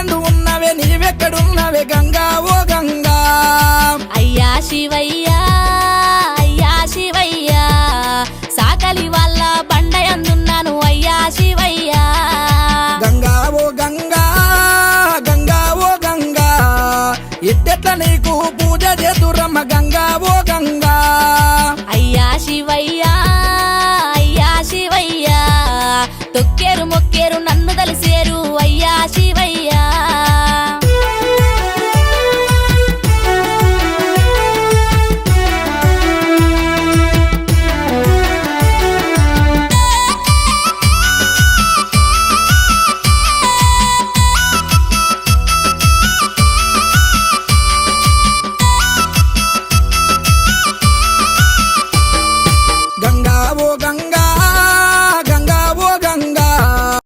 బండయందు ఉన్నవే నీవెక్కడున్నవే గంగా ఓ గంగా అయ్యా శివయ్యా అయ్యా శివయ్యా సాకలి వాళ్ళ బండయందున్నాను అయ్యా శివయ్యా గంగా ఓ గంగా గంగా ఓ గంగా ఎట్టెట్ల నీకు పూజ చేతురమ్మ గంగా ఓ గంగా అయ్యా శివయ్యా అయ్యా శివయ్యా తొక్కేరు మొక్కేరు నన్ను తలిసేరు అయ్యా శివయ్యా